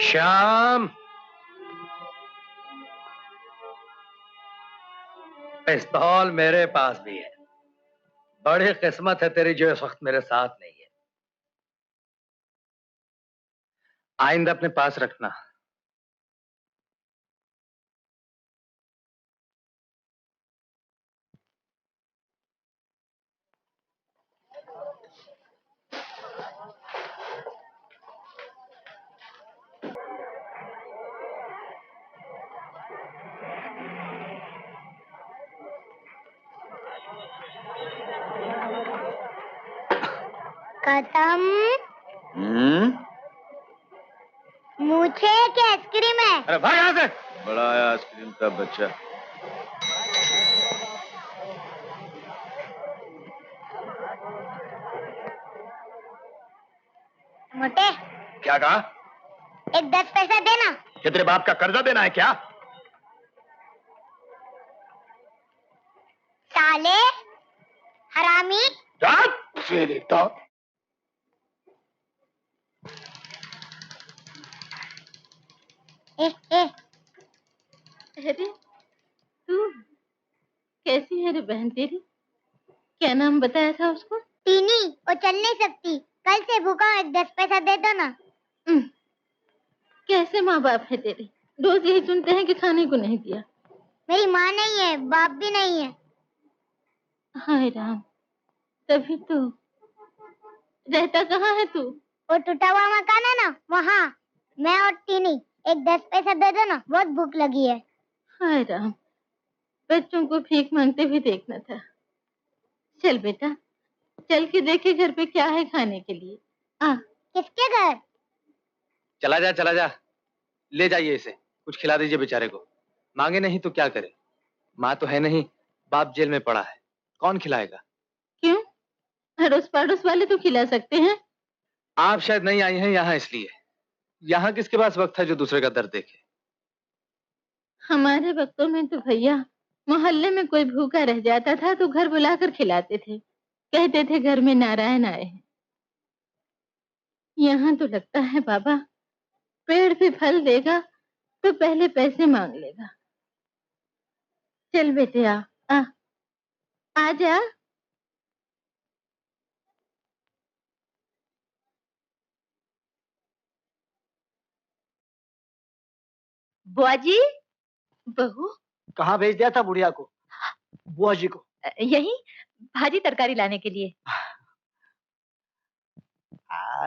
श्याम, पिस्तौल मेरे पास भी है। बड़ी किस्मत है तेरी जो इस वक्त मेरे साथ नहीं है। आइंदा अपने पास रखना। खत्म। मुझे क्या आइसक्रीम है? अरे भाई यहाँ से। बड़ा आया आइसक्रीम का बच्चा। मोटे। क्या कहा? एक 10 पैसा देना। क्या तेरे बाप का कर्जा देना है क्या? साले हरामी। तो अरे तू कैसी है रे बहन तेरी? क्या नाम बताया था उसको? टीनी। वो चल नहीं सकती, कल से भूखा हूं, एक 10 पैसा दे दो ना। कैसे माँ बाप है तेरे? रोज यही सुनते हैं कि खाने को नहीं दिया। मेरी माँ नहीं है, बाप भी नहीं है। हाय राम, तभी तो। रहता कहाँ है तू? वो टूटा हुआ मकान है ना, वहाँ। मैं और टीनी, एक 10 पैसा दे दो ना, बहुत भूख लगी है। हाय राम, बच्चों को भीख मांगते हुए देखना था। चल बेटा, चल के देखे घर पे क्या है खाने के लिए। किसके घर? चला जा, चला जा। ले जाइए इसे, कुछ खिला दीजिए बेचारे को। मांगे नहीं तो क्या करे? माँ तो है नहीं, बाप जेल में पड़ा है, कौन खिलाएगा? क्यों? अड़ोस पड़ोस वाले तो खिला सकते हैं। आप शायद नहीं आई हैं यहाँ इसलिए। यहाँ किसके पास वक्त है जो दूसरे का दर्द देखे? हमारे वक्तों में तो भैया मोहल्ले में कोई भूखा रह जाता था तो घर बुलाकर खिलाते थे, कहते थे घर में नारायण आए हैं। यहाँ तो लगता है बाबा, पेड़ पे फल देगा तो पहले पैसे मांग लेगा। चल बेटे आ जा। बुआ जी। बहू, कहाँ भेज दिया था बुढ़िया को? बुआ जी को? यही भाजी तरकारी लाने के लिए।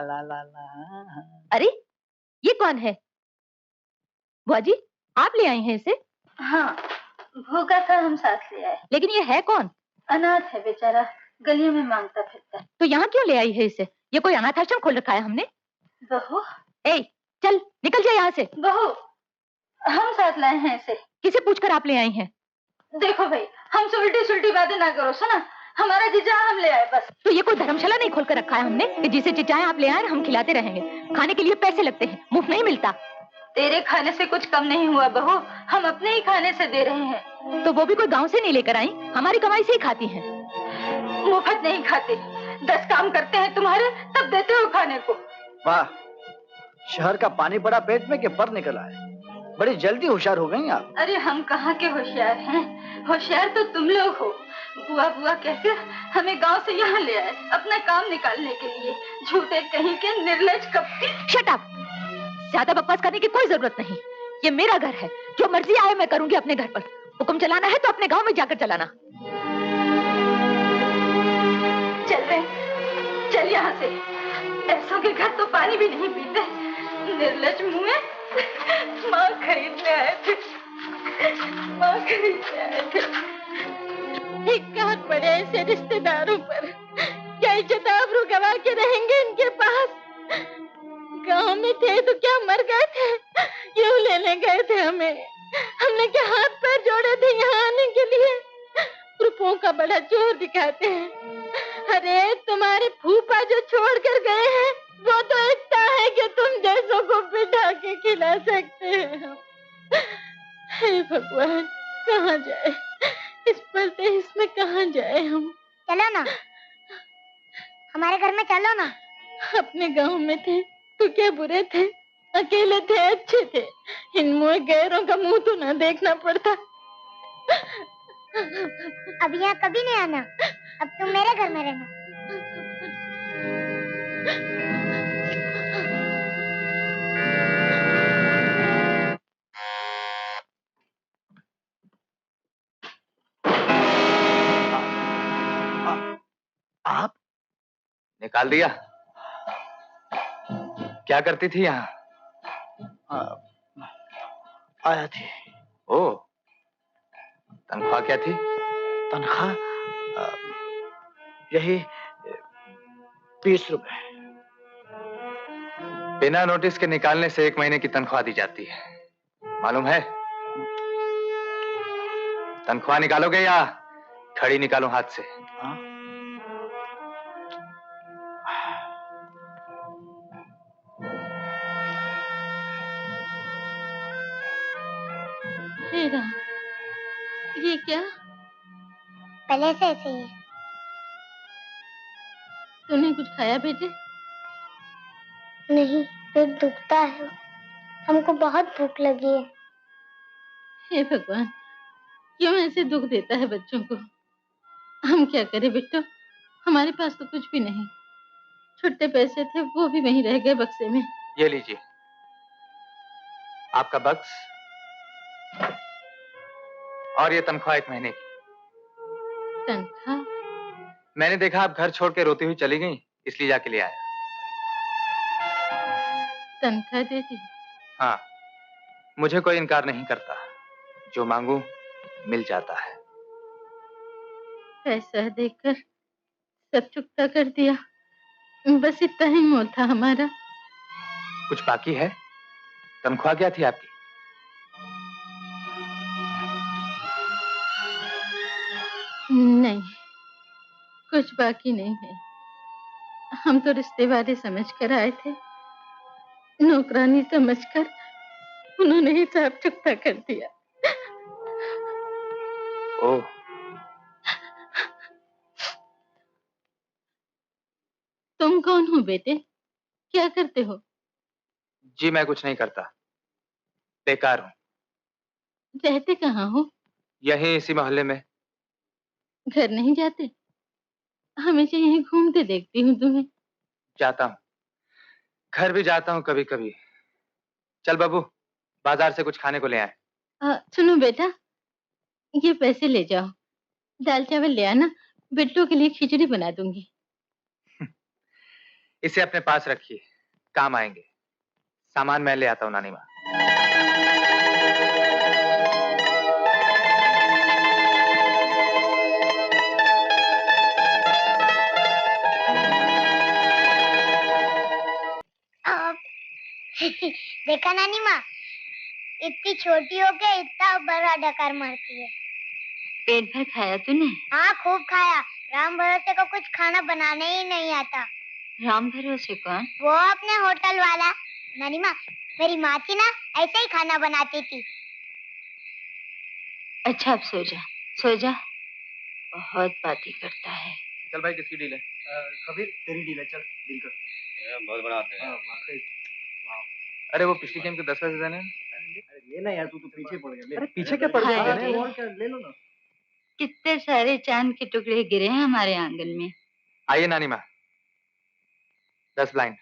ला ला ला। अरे ये कौन है? बुआ जी, आप ले आई हैं इसे? हाँ, भूखा था, हम साथ ले आए। लेकिन ये है कौन? अनाथ है बेचारा, गलियों में मांगता फिरता है। तो यहाँ क्यों ले आई है इसे? ये कोई अनाथ आश्रम खोल रखा है हमने? बहू, ए, चल निकल जाए यहाँ से। बहू, हम साथ लाए हैं इसे। किसे पूछकर आप ले आई हैं? देखो भाई, हमसे उल्टी सुल्टी बातें ना करो, सुना? हमारा जीजा हम ले आए बस। तो ये कोई धर्मशाला नहीं खोल कर रखा है हमने कि जिसे चिचाए आप ले आए हम खिलाते रहेंगे। खाने के लिए पैसे लगते हैं, मुफ्त नहीं मिलता। तेरे खाने से कुछ कम नहीं हुआ बहू, हम अपने ही खाने से दे रहे हैं। तो वो भी कोई गांव से नहीं लेकर आई, हमारी कमाई से ही खाती हैं। मुफ्त नहीं खाते, 10 काम करते हैं तुम्हारे, तब देते हो खाने को। वाह, शहर का पानी पड़ा पेट में कि पर निकल आए। बड़ी जल्दी होशियार हो गई आप। अरे हम कहाँ के होशियार हैं, होशियार तो तुम लोग हो। बुआ बुआ कहकर हमें गांव से यहाँ ले आए अपना काम निकालने के लिए। झूठे कहीं के निर्लज कपटी। Shut up! ज्यादा बकवास करने की कोई जरूरत नहीं। ये मेरा घर है, जो मर्जी आए मैं करूंगी अपने घर पर। हुक्म चलाना है तो अपने गांव में जाकर चलाना। चल रहे, चल यहाँ से। ऐसों के घर तो पानी भी नहीं पीते, निर्लज मुँह। माँ खरीदने आए थे, माँ खरीदने आए थे। धिक्कार पड़े ऐसे रिश्तेदारों पर। क्या इज्जत आबरू गवा के रहेंगे इनके पास? गांव में थे तो क्या मर गए थे? क्यों लेने गए थे हमें? हमने क्या हाथ पैर जोड़े थे यहाँ आने के लिए? रुपयों का बड़ा जोर दिखाते हैं। अरे तुम्हारे फूफा जो छोड़ कर गए हैं वो तो इतना है कि तुम जैसों को बिठा के खिला सकते हैं। हे भगवान, कहाँ जाए इस पलते इसमें, कहाँ जाए हम? चलो ना, हमारे घर में चलो ना। अपने गांव में थे तो क्या बुरे थे, अकेले थे, अच्छे थे। इन मुँह गैरों का मुंह तो ना देखना पड़ता। अब यहाँ कभी नहीं आना, अब तुम मेरे घर में रहना। आप निकाल दिया? क्या करती थी यहाँ? आया थी। ओ, तनख्वाह क्या थी? तनख्वाह यही 20 रुपए। बिना नोटिस के निकालने से 1 महीने की तनख्वाह दी जाती है, मालूम है? तनख्वाह निकालोगे या खड़ी निकालो हाथ से? हाँ? हे राम, ये क्या? पहले से ऐसे ही है। तूने कुछ खाया बेटे? नहीं, पेट दुखता है, हमको बहुत भूख लगी है। हे भगवान, क्यों ऐसे दुख देता है बच्चों को? हम क्या करें बेटो, हमारे पास तो कुछ भी नहीं। छुट्टे पैसे थे, वो भी वहीं रह गए बक्से में। ये लीजिए, आपका बक्स और ये तनख्वाह 1 महीने की। तनख्वाह? मैंने देखा आप घर छोड़ के रोती हुई चली गई, इसलिए जाके ले आया। तनख्वाह दे दी? हाँ, मुझे कोई इनकार नहीं करता, जो मांगू मिल जाता है। पैसा देकर सब चुकता कर दिया, बस इतना ही मोल था हमारा। कुछ बाकी है? तनख्वाह क्या थी आपकी? नहीं, कुछ बाकी नहीं है। हम तो रिश्ते वाले समझकर आए थे, नौकरानी समझकर उन्होंने हिसाब चुकता कर दिया। ओह, तुम कौन हो बेटे, क्या करते हो? जी मैं कुछ नहीं करता, बेकार हूँ। रहते कहाँ हो? यहीं इसी मोहल्ले में। घर नहीं जाते? हमेशा यहीं घूमते देखती हूँ तुम्हें। जाता हूँ, घर भी जाता हूँ कभी कभी। चल बाबू, बाजार से कुछ खाने को ले आए। सुनो बेटा, ये पैसे ले जाओ, दाल चावल ले आना, बिट्टू के लिए खिचड़ी बना दूंगी। इसे अपने पास रखिए, काम आएंगे। सामान मैं ले आता हूँ नानी माँ। देखा नानी माँ, इतनी छोटी हो के इतना बड़ा डकार मारती है। पेट भर खाया तूने? हाँ, खूब खाया। राम भरोसे को कुछ खाना बनाने ही नहीं आता। राम भरोसे कौन? वो अपने होटल वाला। नानी माँ, मेरी माँ थी ना, ऐसे ही खाना बनाती थी। अच्छा अब सो जा, सो जा, बहुत बातें करता है। चल भाई, किसकी डील है? कबीर तेरी डील है, चल डील कर। बहुत बड़ा आदमी है। वाकई। अरे वो पिछली गेम के 10 पैसे देने हैं। अरे लेना यार, तू तो पीछे पड़ गया। ले। अरे पीछे क्या पड़ गया? अरे और क्या, ले लो ना। कितने सारे चांद के टुकड़े गिरे हैं हमारे आंगन में। आइए नानी माँ, 10 ब्लाइंड।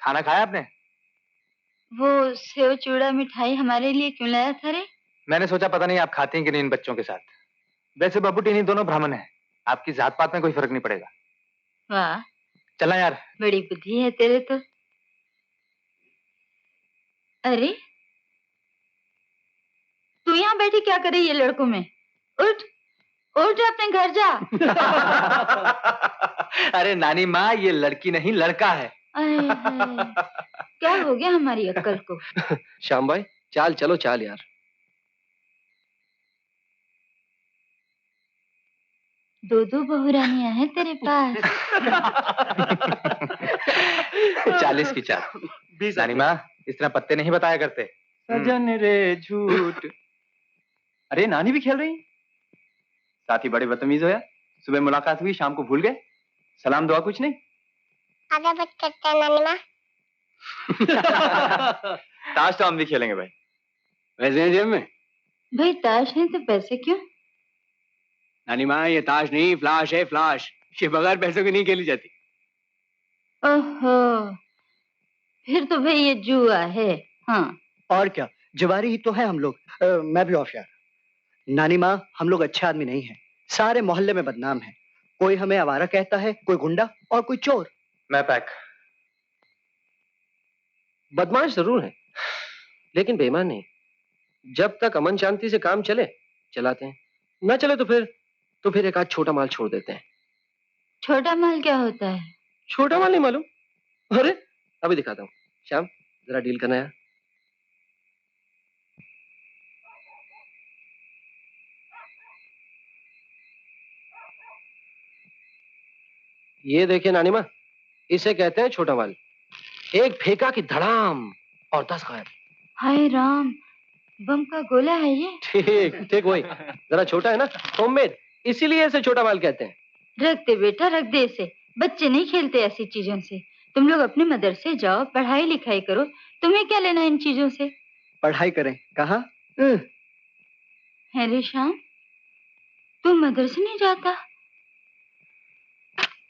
खाना खाया आपने? वो सेव चूड़ा मिठाई हमारे लिए क्यों लाया था रे? मैंने सोचा पता नहीं आप खाती हैं कि नहीं इन बच्चों के साथ। वैसे बब्बू टीनी दोनों ब्राह्मण हैं, आपकी जात पात में कोई फर्क नहीं पड़ेगा। वाह, चलना यार। बड़ी बुद्धि है तेरे तो। अरे तू यहाँ बैठी क्या कर रही है लड़कों में? उठ उठ, अपने घर जा। अरे नानी माँ, ये लड़की नहीं लड़का है। अरे क्या हो गया हमारी अक्कल को? श्याम भाई, चाल चलो चाल यार। दो बहुरानियां हैं तेरे पास। 40 की चाल। नानी माँ, इस तरह पत्ते नहीं बताया करते। सजन रे झूठ। अरे नानी भी खेल रही? साथी बड़े बदतमीज हो यार। सुबह मुलाकात हुई, शाम को भूल गए। सलाम दुआ कुछ नहीं? आगे बात करते हैं नानी माँ। ताश तो हम भी खेलेंगे भाई। पैसे हैं जेब में? भाई ताश है तो पैसे क्यों? नानी माँ, ये ताश नहीं, फ्लाश है, फ्लाश। ये बगैर पैसों की नहीं खेली जाती। ओहो, फिर तो भाई ये जुआ है। हाँ, और क्या, जवारी ही तो है हम लोग। मैं भी ऑफ यार। नानी माँ, हम लोग अच्छे आदमी नहीं हैं। सारे मोहल्ले में बदनाम हैं। कोई हमें आवारा कहता है, कोई गुंडा और कोई चोर। मैं पैक। बदमाश जरूर है, लेकिन बेईमान नहीं। जब तक अमन शांति से काम चले चलाते हैं, ना चले तो फिर एक आध छोटा माल छोड़ देते हैं। छोटा माल क्या होता है? छोटा माल नहीं मालूम? अरे अभी दिखाता हूँ। श्याम, जरा डील करना यार। ये देखिए नानी माँ, इसे कहते हैं छोटा माल। एक फेंका की धड़ाम और 10 गायब। हाय राम, बम का गोला है ये। ठीक ठीक वही, जरा छोटा है ना, होममेड, इसीलिए इसे छोटा माल कहते हैं। रख दे बेटा, रख दे इसे। बच्चे नहीं खेलते ऐसी चीजों से। तुम लोग अपने मदरसे जाओ, पढ़ाई लिखाई करो। तुम्हें क्या लेना इन चीजों से? पढ़ाई करें कहाँ? है रे श्याम, तू मदरसे नहीं जाता?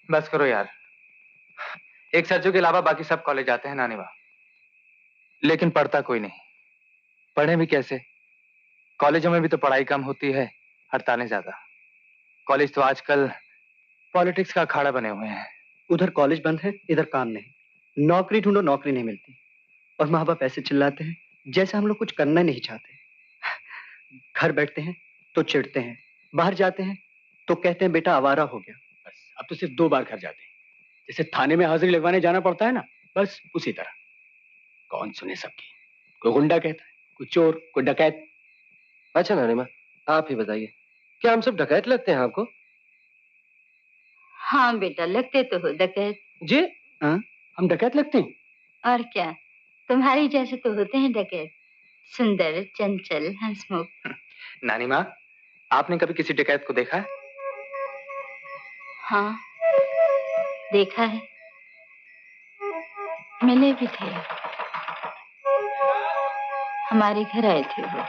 बस करो यार। एक सरजू के अलावा बाकी सब कॉलेज जाते हैं नानी माँ, लेकिन पढ़ता कोई नहीं। पढ़े भी कैसे? कॉलेजों में भी तो पढ़ाई कम होती है, हड़तालें ज्यादा। कॉलेज तो आजकल पॉलिटिक्स का अखाड़ा बने हुए हैं। उधर कॉलेज बंद है, इधर काम नहीं। नौकरी ढूंढो, नौकरी नहीं मिलती। और माँ बाप ऐसे चिल्लाते हैं जैसे हम लोग कुछ करना नहीं चाहते। घर बैठते हैं तो चिढ़ते हैं, बाहर जाते हैं तो कहते हैं बेटा आवारा हो गया। बस अब तो सिर्फ 2 बार घर जाते हैं। जैसे थाने में हाजिरी लगवाने जाना पड़ता है ना, बस उसी तरह। कौन सुने सबकी? कोई गुंडा कहता है, कोई चोर, कोई डकैत। अच्छा नानी माँ, आप ही बताइए, क्या हम सब डकैत लगते हैं आपको? हाँ बेटा, लगते तो हो डकैत। जी? हम डकैत लगते हैं? और क्या, तुम्हारी जैसे तो होते हैं डकैत। सुंदर, चंचल, हंसमुख। नानी माँ, आपने कभी किसी डकैत को देखा है? हाँ, देखा है, मिले भी थे। हमारे घर आए थे वो।